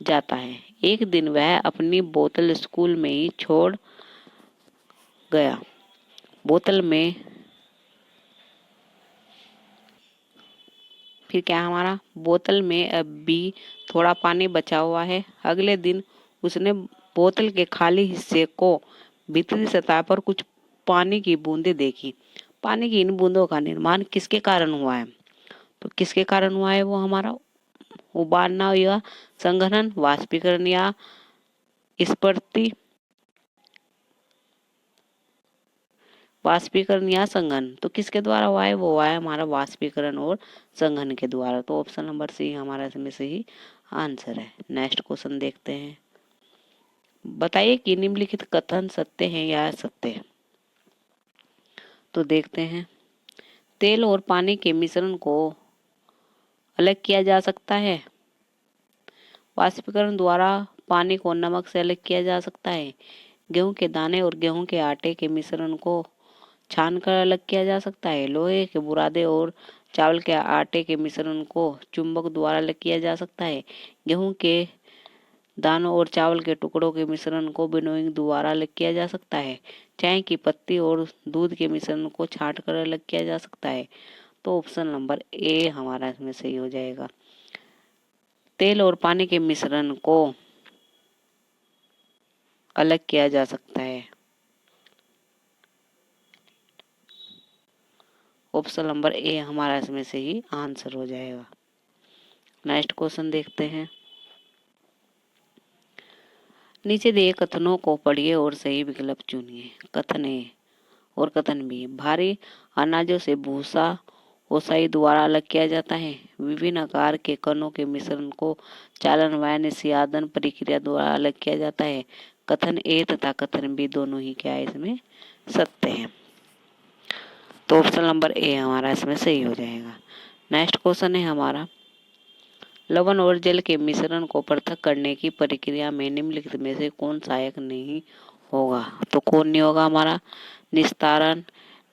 S1: जाता है। एक दिन वह अपनी बोतल स्कूल में ही छोड़ गया। बोतल में फिर क्या हमारा? बोतल में अब भी थोड़ा पानी बचा हुआ है। अगले दिन उसने बोतल के खाली हिस्से को भीतरी सतह पर कुछ पानी की बूंदें देखी। पानी की इन बूंदों का निर्माण किसके कारण हुआ है? तो किसके कारण हुआ है वो हमारा? उबालना या संघनन, वाष्पीकरण या स्फुर्ति, वाष्पीकरण या संघनन। तो किसके द्वारा हुआ है? वो हुआ है हमारा वाष्पीकरण और संघनन के द्वारा। तो ऑप्शन नंबर सी हमारा इसमें से ही आंसर है। नेक्स्ट क्वेश्चन देखते हैं। बताइए कि निम्नलिखित कथन सत्य है या असत्य है? तो देखते हैं। तेल और पानी के मिश्रण को अलग किया जा सकता है। वाष्पीकरण द्वारा पानी को नमक से अलग किया जा सकता है। गेहूं के दाने और गेहूं के आटे के मिश्रण को छानकर अलग किया जा सकता है। लोहे के बुरादे और चावल के आटे के मिश्रण को चुंबक द्वारा अलग किया जा सकता है। गेहूं के दानों और चावल के टुकड़ों के मिश्रण को विनोइंग द्वारा अलग किया जा सकता है। चाय की पत्ती और दूध के मिश्रण को छांटकर अलग किया जा सकता है। तो ऑप्शन नंबर ए हमारा इसमें सही हो जाएगा। तेल और पानी के मिश्रण को अलग किया जा सकता है। ऑप्शन नंबर ए हमारा इसमें से ही आंसर हो जाएगा। नेक्स्ट क्वेश्चन देखते हैं। नीचे दिए कथनों को पढ़िए और सही विकल्प चुनिए। कथन ए और कथन बी, भारी अनाजों से भूसा ओसाई द्वारा अलग किया जाता है। विभिन्न आकार के कणों के मिश्रण को चालन व निस्यादन प्रक्रिया द्वारा अलग किया जाता है। कथन ए तथा कथन बी दोनों ही क्या है इसमें सत्य है। तो ऑप्शन नंबर ए हमारा इसमें सही हो जाएगा। नेक्स्ट क्वेश्चन है हमारा, लवण और जल के मिश्रण को पृथक करने की प्रक्रिया में निम्नलिखित में से कौन सहायक नहीं होगा? तो कौन नहीं होगा हमारा? निस्तारण,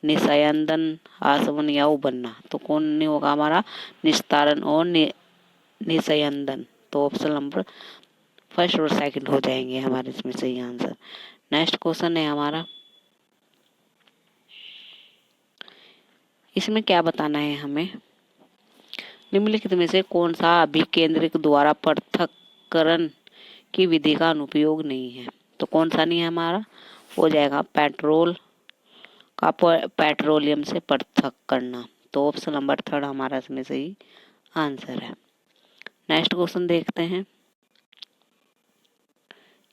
S1: निस्यंदन, आसवन या उबलना। तो कौन नहीं होगा हमारा? निस्तारण और निस्यंदन। तो ऑप्शन नंबर फर्स्ट और सेकंड हो जाएंगे हमारे इसमें सही आंसर। नेक्स्ट क्वेश्चन है हमारा, इसमें क्या बताना है हमें? निम्नलिखित में से कौन सा अभिकेंद्रक द्वारा पृथक्करण की विधि का अनुप्रयोग नहीं है? तो कौन सा नहीं है हमारा? हो जाएगा पेट्रोल का पेट्रोलियम से पृथक करना। तो ऑप्शन नंबर थर्ड हमारा इसमें सही आंसर है। नेक्स्ट क्वेश्चन देखते हैं,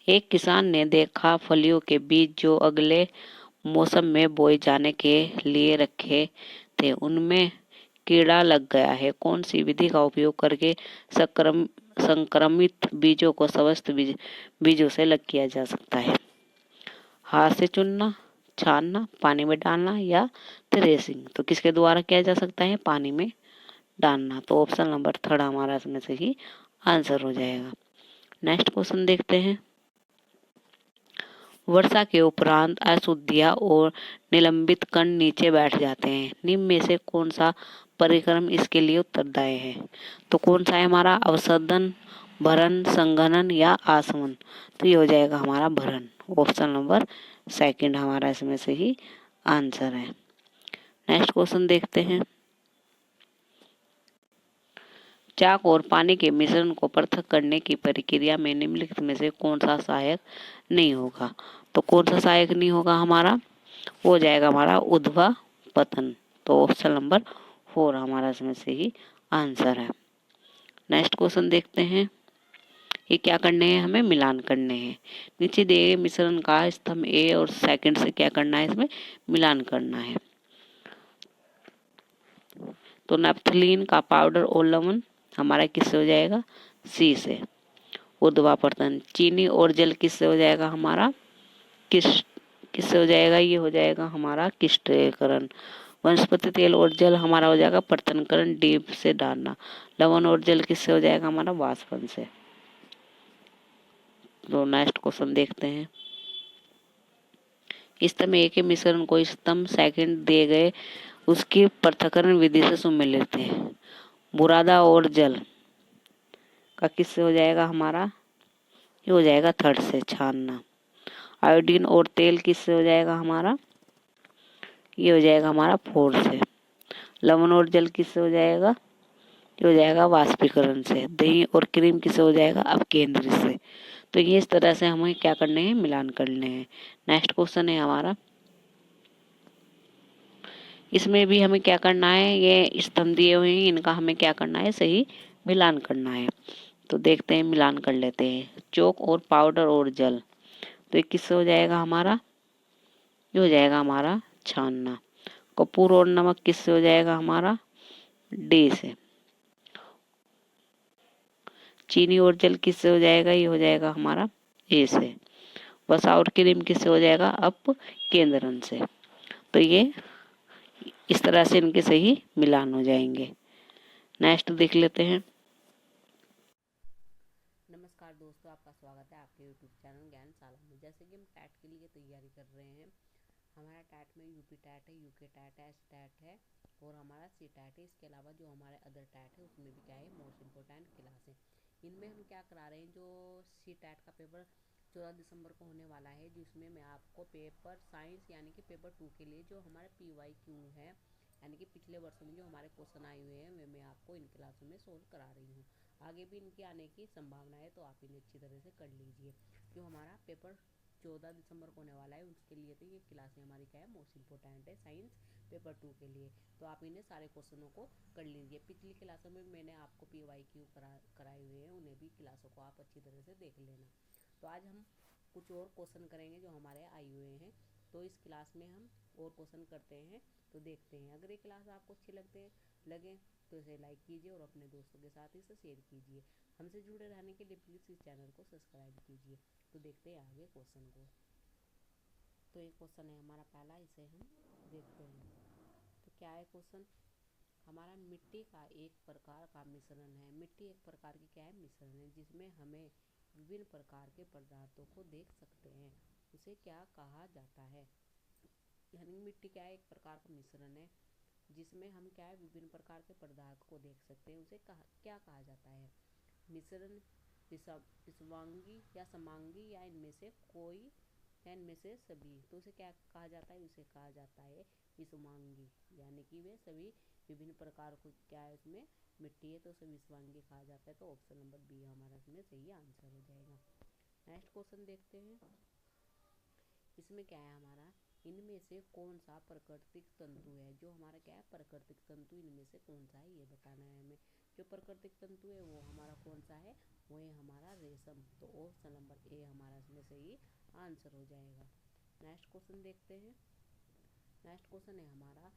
S1: एक किसान ने देखा फलियों के बीज जो अगले मौसम में बोए जाने के लिए रखे थे उनमें कीड़ा लग गया है। कौन सी विधि का उपयोग करके संक्रमित बीजों को समस्त बीजों से अलग किया जा सकता है? हाथ से चुनना, छानना, पानी में डालना या थ्रेसिंग। तो किसके द्वारा किया जा सकता है? पानी में डालना। तो ऑप्शन नंबर थर्ड हमारा इसमें सही आंसर हो जाएगा। नेक्स्ट क्वेश्चन देखते हैं, वर्षा के उपरांत अशुद्धियां और निलंबित कण नीचे बैठ जाते हैं। निम्न में से कौन सा परिक्रम इसके लिए उत्तरदायी है? तो कौन सा है हमारा? अवशोधन, भरण, संघनन या आसवन। तो ये हो जाएगा हमारा भरण। ऑप्शन नंबर सेकंड हमारा इसमें सही आंसर है। नेक्स्ट क्वेश्चन देखते हैं, चाक और पानी के मिश्रण को पृथक करने की प्रक्रिया में निम्नलिखित में से कौन सा सहायक नहीं होगा? तो कौन सा सहायक नहीं होगा हमारा? हो जाएगा हमारा उद्वा पतन। तो ऑप्शन नंबर 4 हमारा इसमें सही आंसर है। नेक्स्ट क्वेश्चन देखते हैं, ये क्या करने हैं? हमें मिलान करने हैं। नीचे दिए गए मिश्रण का स्तंभ ए और सेकंड से क्या करना है? इसमें मिलान करना है। तो नैप्थलीन का पाउडर और लवण हमारा किससे हो जाएगा? सी से। ऊर्ध्वापतन, चीनी और जल किससे हो जाएगा हमारा? किससे हो जाएगा? ये हो जाएगा हमारा क्रिस्टलीकरण। वनस्पति तेल और जल हमारा हो जाएगा पृथक्करण, डीप से डालना। लवण और जल किससे हो जाएगा हमारा? वाष्पन से। तो नेक्स्ट क्वेश्चन देखते हैं, स्तंभ ए के मिश्रण को स्तंभ सेकंड दिए गए उसकी पृथक्करण विधि से सुमेलित है। बुरादा और जल का किससे हो जाएगा हमारा? ये हो जाएगा थर्ड से, छानना। आयोडीन और तेल किससे हो जाएगा हमारा? ये हो जाएगा हमारा फोर से। लवण और जल किससे हो जाएगा? ये हो जाएगा वाष्पीकरण से। दही और क्रीम किससे हो जाएगा? अपकेंद्र से। तो ये इस तरह से हमें क्या करने हैं? मिलान करने हैं। नेक्स्ट क्वेश्चन है हमारा, इसमें भी हमें क्या करना है? ये स्तंभ दिए हुए हैं, इनका हमें क्या करना है? सही मिलान करना है। तो देखते हैं, मिलान कर लेते हैं। चौक और पाउडर और जल, तो ये किससे हो जाएगा हमारा? ये हो जाएगा हमारा छानना। कपूर और नमक किससे हो जाएगा हमारा? डी से। चीनी और जल किससे हो जाएगा? ये हो जाएगा हमारा ए से। वसा और क्रीम किससे हो जाएगा? अप केंद्रन से। तो ये इस तरह से इनके सही मिलान हो जाएंगे। नेक्स्ट देख लेते हैं। नमस्कार दोस्तों, आपका स्वागत है आपके यूट्यूब चैनल ज्ञानशाला में। जैसे कि हम टैट के लिए तैयारी कर रहे हैं, हमारा टैट में यूपी टैट है, यूके टैट है, एस टैट है और हमारा सी टैट है। इसके अलावा जो हमारे अदर टैट है उसमें भी क्या है? मोस्ट इम्पोर्टेंट क्लास है। इनमें हम क्या करा रहे हैं, जो सी टैट का पेपर 14 दिसंबर को होने वाला है, जिसमें मैं आपको पेपर साइंस यानी कि पेपर 2 के लिए जो हमारा PYQ है, यानी कि पिछले वर्षों में जो हमारे क्वेश्चन आए हुए हैं, मैं आपको इन क्लासों में सोल्व करा रही हूँ। आगे भी इनके आने की संभावना है, तो आप इन्हें अच्छी तरह से कर लीजिए। जो हमारा पेपर 14 दिसंबर को होने वाला है उसके लिए तो ये क्लासें हमारी क्या है? मोस्ट इम्पोर्टेंट है साइंस पेपर 2 के लिए। तो आप इन्हें सारे क्वेश्चनों को कर लीजिए। पिछली क्लासों में मैंने आपको PYQ कराए हुए हैं, उन्हें भी क्लासों को आप अच्छी तरह से देख लेना। तो आज हम कुछ और क्वेश्चन करेंगे जो हमारे आए हुए हैं। तो इस क्लास में हम और क्वेश्चन करते हैं, तो देखते हैं। अगर ये क्लास आपको अच्छी लगती है लगे तो इसे लाइक कीजिए और अपने दोस्तों के साथ इसे शेयर कीजिए। हमसे जुड़े रहने के लिए प्लीज़ इस चैनल को सब्सक्राइब कीजिए। तो देखते हैं आगे क्वेश्चन को। तो एक क्वेश्चन है हमारा पहला, इसे हम देखते हैं। तो क्या है क्वेश्चन हमारा, मिट्टी का एक प्रकार का मिश्रण है। मिट्टी एक प्रकार की क्या है, मिश्रण है, जिसमें हमें विभिन्न प्रकार के पदार्थों को देख सकते हैं, उसे क्या कहा जाता है। यानी मिट्टी क्या है, एक प्रकार का मिश्रण है जिसमें हम क्या है, विभिन्न प्रकार के पदार्थ को देख सकते हैं, उसे क्या कहा जाता है। मिश्रण विषवांगी या समांगी या इनमें से कोई या इनमें से सभी, तो उसे क्या कहा जाता है, उसे कहा जाता है विषवांगी। यानी कि वे सभी विभिन्न प्रकार को क्या है, उसमें मिट्टी है तो उसे विषवांगी कहा जाता है। तो ऑप्शन नंबर बी हमारा इसमें सही आंसर हो जाएगा। नेक्स्ट क्वेश्चन देखते हैं। इसमें क्या है हमारा, इनमें से कौन सा प्राकृतिक तंतु है। जो हमारा क्या है, प्राकृतिक तंतु इनमें से कौन सा है ये बताना है हमें। जो प्राकृतिक तंतु है वो हमारा कौन सा है, वो है हमारा रेशम। तो ऑप्शन नंबर ए हमारा इसमें सही आंसर हो जाएगा। नेक्स्ट क्वेश्चन देखते हैं। नेक्स्ट क्वेश्चन है हमारा,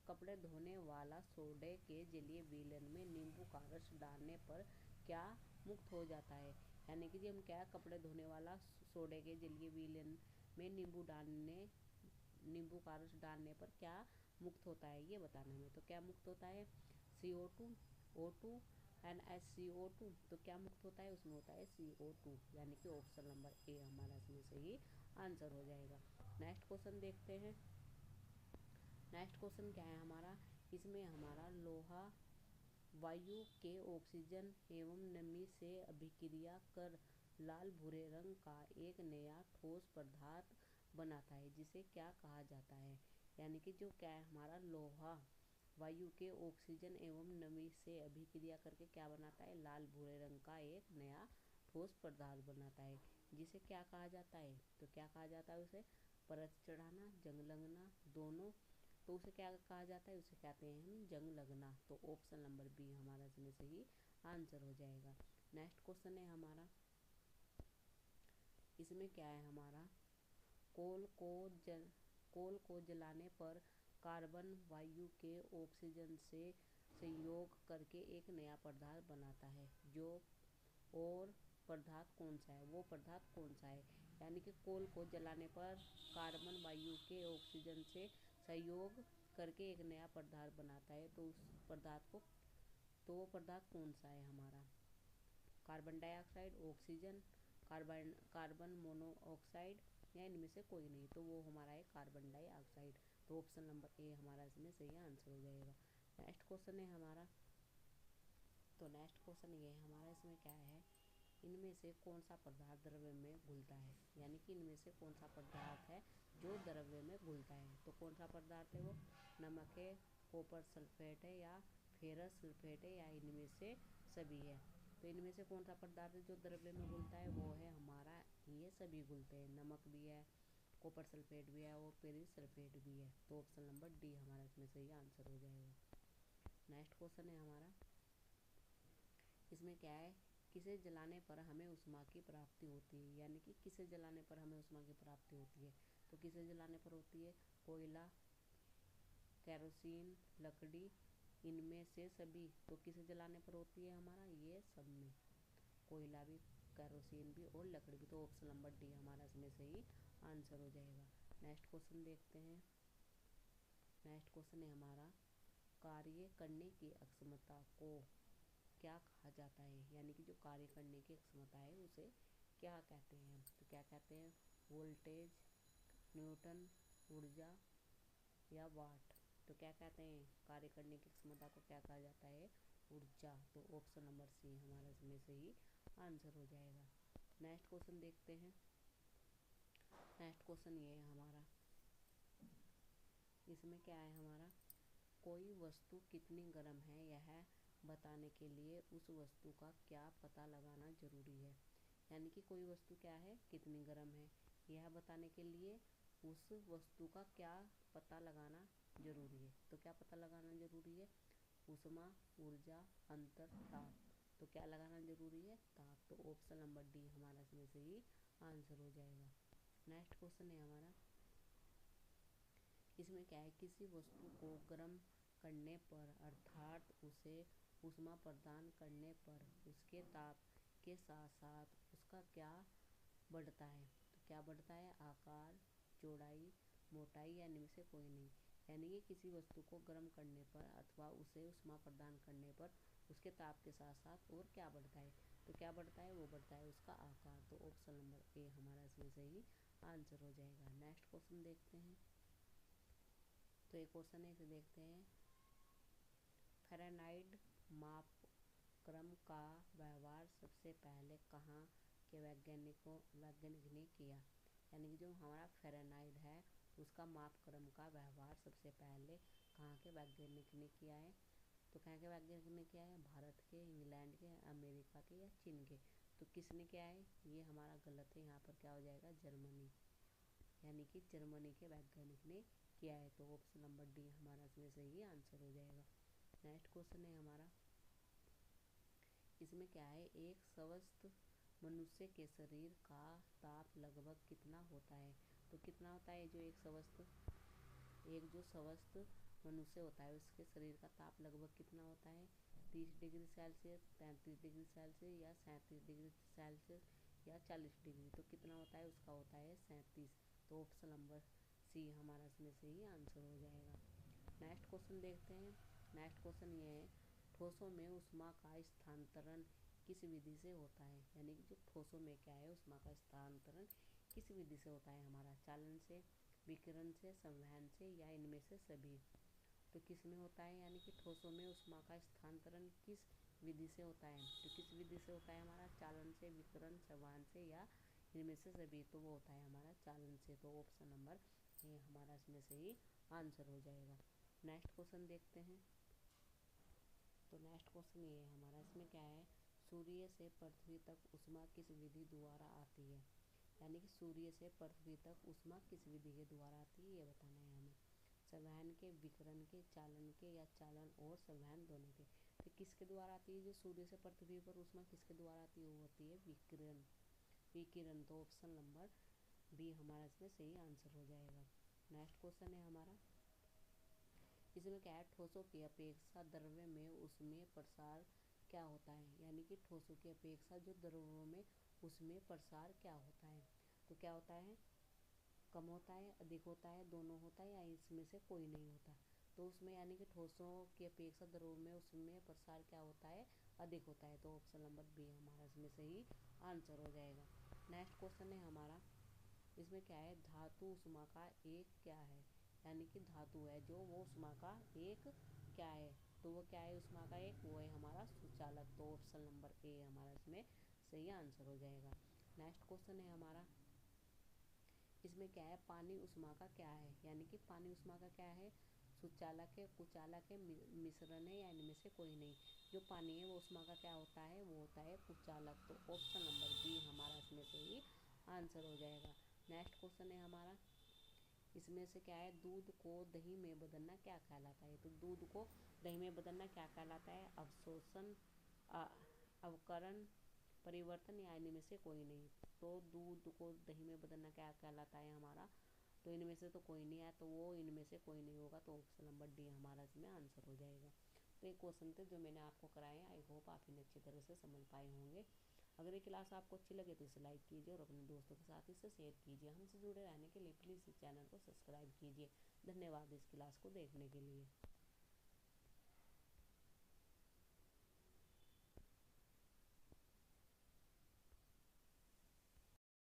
S1: कपड़े धोने वाला सोडे के जलीय विलयन में नींबू का रस डालने पर क्या मुक्त हो जाता है। यानी कि हम क्या, कपड़े धोने वाला सोडे के जलीय विलयन में नींबू का रस डालने पर क्या मुक्त होता है ये बताना है। तो क्या मुक्त होता है, CO2, O2, NaCO2। तो क्या मुक्त होता है, उसमें होता है CO2। यानी कि ऑप्शन नंबर ए हमारा इसमें सही आंसर हो जाएगा। नेक्स्ट क्वेश्चन देखते हैं। नेक्स्ट क्वेश्चन क्या है हमारा, इसमें हमारा लोहा वायु के ऑक्सीजन एवं नमी से अभिक्रिया कर लाल भूरे रंग का एक नया ठोस पदार्थ बनाता है, जिसे क्या कहा जाता है। यानी कि जो क्या है हमारा, लोहा वायु के ऑक्सीजन एवं नमी से अभिक्रिया करके क्या बनाता है, लाल भूरे रंग का एक नया ठोस पदार्थ बनाता है, जिसे क्या कहा जाता है। तो क्या कहा जाता है उसे, परत चढ़ाना, जंग लगना, दोनों। तो उसे क्या कहा जाता है, उसे कहते हैं हम जंग लगना। तो ऑप्शन नंबर बी हमारा इसमें सही आंसर हो जाएगा। नेक्स्ट क्वेश्चन है हमारा, इसमें क्या है हमारा, कोल को जलाने पर कार्बन वायु के ऑक्सीजन से संयोग करके एक नया पदार्थ बनाता है, जो और पदार्थ कौन सा है, वो पदार्थ कौन सा है। यानी कि कोल को जलाने पर कार्बन वायु के ऑक्सीजन से संयोग करके एक नया पदार्थ बनाता है, तो उस पदार्थ को, तो वो पदार्थ कौन सा है हमारा, carbon dioxide, oxygen, carbon monoxide या इनमें से कोई नहीं। तो वो हमारा है कार्बन डाइऑक्साइड। तो ऑप्शन नंबर ए हमारा इसमें सही आंसर हो जाएगा। नेक्स्ट क्वेश्चन है हमारा, तो नेक्स्ट क्वेश्चन ये है हमारा, इसमें क्या है, इनमें से कौन सा पदार्थ द्रव्य में घुलता है। यानी कि इनमें से कौन सा पदार्थ है जो द्रव्य में घुलता है। तो कौन सा पदार्थ है वो, नमक है, कॉपर सल्फेट है या फेरस सल्फेट है या इनमें से सभी है। तो इनमें से कौन सा पदार्थ है जो द्रव्य में घुलता है, वो है हमारा, ये सभी घुलते हैं, नमक भी है, कॉपर सल्फेट भी है और फेरस सल्फेट भी है। तो ऑप्शन नंबर डी हमारा इसमें सही आंसर हो जाएगा। नेक्स्ट क्वेश्चन है हमारा, इसमें क्या है, किसे जलाने पर हमें उष्मा की प्राप्ति होती है। यानी कि किसे जलाने पर हमें उष्मा की प्राप्ति होती है। तो किसे जलाने पर होती है, कोयला, केरोसिन, लकड़ी, इनमें से सभी। तो किसे जलाने पर होती है हमारा, ये सब में, कोयला भी, केरोसिन भी और लकड़ी भी। तो ऑप्शन नंबर डी हमारा इसमें सही आंसर हो जाएगा। नेक्स्ट क्वेश्चन देखते हैं। नेक्स्ट क्वेश्चन है हमारा, कार्य करने की अक्षमता को क्या कहा जाता है। यानी कि जो कार्य करने की क्षमता है उसे क्या कहते हैं। तो क्या कहते हैं, वोल्टेज, न्यूटन, ऊर्जा या वाट। तो क्या कहते हैं, कार्य करने की क्षमता को क्या कहा जाता है, ऊर्जा। तो ऑप्शन नंबर सी हमारा इसमें सही आंसर हो जाएगा। नेक्स्ट क्वेश्चन देखते हैं। नेक्स्ट क्वेश्चन ये है हमारा, इसमें क्या है हमारा, कोई वस्तु कितनी गर्म है यह बताने के लिए उस वस्तु का क्या पता लगाना जरूरी है। यानी कि कोई वस्तु क्या है, कितनी गर्म है, यह बताने के लिए उस वस्तु का क्या पता लगाना जरूरी है। तो क्या पता लगाना जरूरी है, ऊष्मा, ऊर्जा, अंतर, ताप। तो क्या लगाना जरूरी है, ताप। तो ऑप्शन नंबर डी हमारा इसमें सही आंसर हो जाएगा। नेक्स्ट क्वेश्चन है हमारा, इसमें क्या है, किसी वस्तु को गर्म करने पर अर्थात उसे ऊष्मा प्रदान करने पर उसके ताप के साथ साथ उसका क्या बढ़ता है? तो क्या बढ़ता है? आकार, चौड़ाई, मोटाई या इनमें से कोई नहीं। यानी कि किसी वस्तु को गर्म करने पर अथवा उसे ऊष्मा प्रदान करने पर उसके ताप के साथ साथ और क्या बढ़ता है? तो क्या बढ़ता है? वो बढ़ता है उसका आकार। तो ऑप्शन नंबर ए हमारा इसमें सही आंसर हो जाएगा। नेक्स्ट क्वेश्चन देखते हैं। तो एक क्वेश्चन है, इसे देखते हैं। फ़ारेनहाइट मापक्रम का व्यवहार सबसे पहले कहाँ के वैज्ञानिक ने किया? यानी कि जो हमारा फ़ारेनहाइट है उसका मापक्रम का व्यवहार सबसे पहले कहाँ के वैज्ञानिक ने किया है? तो कहाँ के वैज्ञानिक ने किया है? भारत के, इंग्लैंड के, अमेरिका के या चीन के? तो किसने किया है? ये हमारा गलत है। यहाँ पर क्या हो जाएगा? जर्मनी। यानी कि जर्मनी के वैज्ञानिक ने किया है। तो ऑप्शन नंबर डी हमारा इसमें सही आंसर हो जाएगा। नेक्स्ट क्वेश्चन है हमारा, इसमें क्या है? एक स्वस्थ मनुष्य के शरीर का ताप लगभग कितना होता है? तो कितना होता है? जो स्वस्थ मनुष्य होता है उसके शरीर का ताप लगभग कितना होता है? 30 डिग्री सेल्सियस, 35 डिग्री सेल्सियस या 37 डिग्री सेल्सियस या 40 डिग्री? तो कितना होता है? उसका होता है 37। तो ऑप्शन नंबर सी हमारा इसमें सही आंसर हो जाएगा। नेक्स्ट क्वेश्चन देखते हैं। नेक्स्ट क्वेश्चन ये है, ठोसों में ऊष्मा का स्थानांतरण किस विधि से होता है? यानी कि जो ठोसों में क्या है, ऊष्मा का स्थानांतरण किस विधि से होता है? हमारा चालन से, विकिरण से, संवहन से या इनमें से सभी? तो किस में होता है? यानी कि ठोसों में ऊष्मा का स्थानांतरण किस विधि से होता है? तो किस विधि से होता है? हमारा चालन से, विकिरण, संवहन से या इनमें से सभी? तो वो होता है हमारा चालन से। तो ऑप्शन नंबर ए हमारा इसमें सही आंसर हो जाएगा। नेक्स्ट क्वेश्चन देखते हैं। तो नेक्स्ट क्वेश्चन ये है हमारा, इसमें क्या है? सूर्य से पृथ्वी तक ऊष्मा किस विधि द्वारा आती है? यानी कि सूर्य से पृथ्वी तक ऊष्मा किस विधि के द्वारा आती है, ये बताना है हमें। संवहन के, विकिरण के, चालन के या चालन और संवहन दोनों के? तो किसके द्वारा आती है? जो सूर्य से पृथ्वी पर ऊष्मा किसके द्वारा आती है? वो होती है विकिरण। विकिरण। तो ऑप्शन नंबर बी हमारा इसमें सही आंसर हो जाएगा। नेक्स्ट क्वेश्चन है हमारा, इसमें क्या है? ठोसों की अपेक्षा द्रव्य में ऊष्मीय प्रसार क्या होता है? यानी कि ठोसों की अपेक्षा जो द्रव्यों में ऊष्मीय प्रसार क्या होता है? तो क्या होता है? कम होता है, अधिक होता है, दोनों होता है या इसमें से कोई नहीं होता? तो उसमें यानी कि ठोसों की अपेक्षा द्रव्यों में ऊष्मीय प्रसार क्या होता है? अधिक होता है। तो ऑप्शन नंबर बी हमारा इसमें सही आंसर हो जाएगा। नेक्स्ट क्वेश्चन है हमारा, इसमें क्या है? धातु ऊष्मा का एक क्या है? यानी कि धातु है जो वो ऊष्मा का एक क्या है? तो वो क्या है ऊष्मा का एक? वो है हमारा सुचालक। तो ऑप्शन नंबर ए हमारा इसमें सही आंसर हो जाएगा। नेक्स्ट क्वेश्चन है हमारा, इसमें क्या है? पानी ऊष्मा का क्या है? यानी कि पानी ऊष्मा का क्या है? सुचालक है, कुचालक है, मिश्रण है या इनमें से कोई नहीं? जो पानी है वो ऊष्मा का क्या होता है? वो होता है कुचालक। तो ऑप्शन नंबर बी हमारा इसमें सही आंसर हो जाएगा। नेक्स्ट क्वेश्चन है हमारा, इसमें से क्या है? दूध को दही में बदलना क्या कहलाता है? तो दूध को दही में बदलना क्या कहलाता है? अवशोषण, अवकरण, परिवर्तन या इनमें से कोई नहीं? तो दूध को दही में बदलना क्या कहलाता है हमारा? तो इनमें से तो कोई नहीं है, तो वो इनमें से कोई नहीं होगा। तो ऑप्शन नंबर डी हमारा इसमें आंसर हो जाएगा। तो एक क्वेश्चन थे जो मैंने आपको कराए। आई होप आप इन्हें अच्छी तरह से समझ पाए होंगे। अगर ये क्लास आपको अच्छी लगे तो इसे लाइक कीजिए और अपने दोस्तों के साथ इसे शेयर कीजिए। हमसे जुड़े रहने के लिए प्लीज़ इस चैनल को सब्सक्राइब कीजिए। धन्यवाद इस क्लास को देखने के लिए।